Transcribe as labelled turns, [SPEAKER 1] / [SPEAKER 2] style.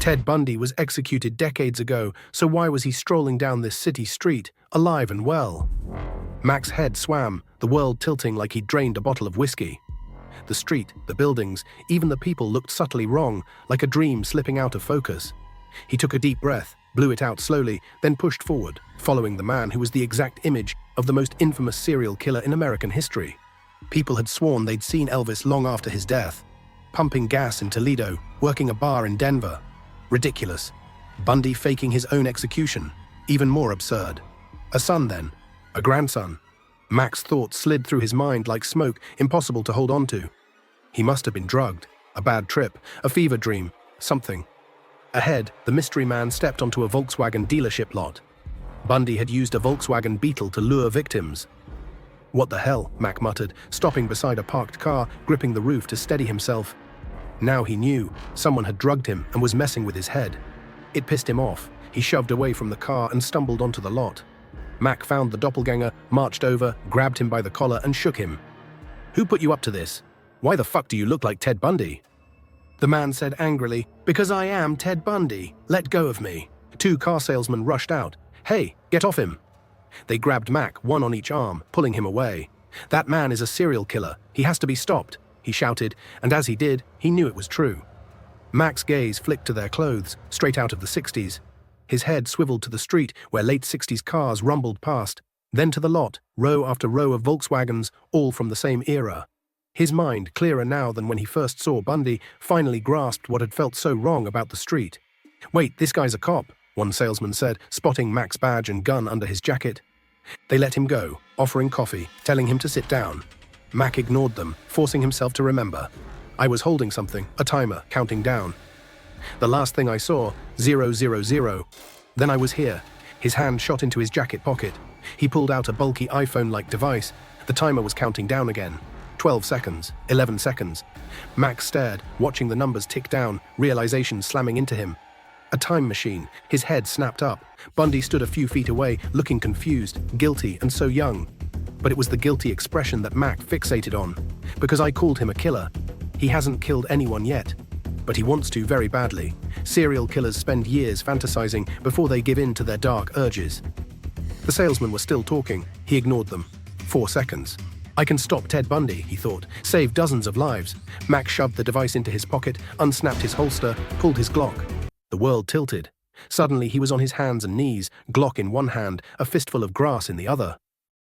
[SPEAKER 1] Ted Bundy was executed decades ago, so why was he strolling down this city street, alive and well? Mack's head swam, the world tilting like he'd drained a bottle of whiskey. The street, the buildings, even the people looked subtly wrong, like a dream slipping out of focus. He took a deep breath, blew it out slowly, then pushed forward, following the man who was the exact image of the most infamous serial killer in American history. People had sworn they'd seen Elvis long after his death, pumping gas in Toledo, working a bar in Denver. Ridiculous. Bundy faking his own execution. Even more absurd. A son then. A grandson. Mack's thoughts slid through his mind like smoke, impossible to hold on to. He must have been drugged. A bad trip. A fever dream. Something. Ahead, the mystery man stepped onto a Volkswagen dealership lot. Bundy had used a Volkswagen Beetle to lure victims. "What the hell?" Mack muttered, stopping beside a parked car, gripping the roof to steady himself. Now he knew someone had drugged him and was messing with his head. It pissed him off. He shoved away from the car and stumbled onto the lot. Mack found the doppelganger, marched over, grabbed him by the collar and shook him. "Who put you up to this? Why the fuck do you look like Ted Bundy?" The man said angrily, "Because I am Ted Bundy. Let go of me." Two car salesmen rushed out. "Hey, get off him." They grabbed Mack, one on each arm, pulling him away. "That man is a serial killer. He has to be stopped," he shouted, and as he did, he knew it was true. Mack's gaze flicked to their clothes, straight out of the 60s. His head swiveled to the street where late 60s cars rumbled past, then to the lot, row after row of Volkswagens, all from the same era. His mind, clearer now than when he first saw Bundy, finally grasped what had felt so wrong about the street. "Wait, this guy's a cop," one salesman said, spotting Mack's badge and gun under his jacket. They let him go, offering coffee, telling him to sit down. Mack ignored them, forcing himself to remember. "I was holding something, a timer, counting down. The last thing I saw, 000. Then I was here." His hand shot into his jacket pocket. He pulled out a bulky iPhone-like device. The timer was counting down again. 12 seconds, 11 seconds. Mack stared, watching the numbers tick down, realization slamming into him. A time machine. His head snapped up. Bundy stood a few feet away, looking confused, guilty, and so young. But it was the guilty expression that Mack fixated on. "Because I called him a killer. He hasn't killed anyone yet. But he wants to very badly. Serial killers spend years fantasizing before they give in to their dark urges." The salesmen were still talking. He ignored them. 4 seconds. "I can stop Ted Bundy," he thought, "save dozens of lives." Mack shoved the device into his pocket, unsnapped his holster, pulled his Glock. The world tilted. Suddenly he was on his hands and knees, Glock in one hand, a fistful of grass in the other.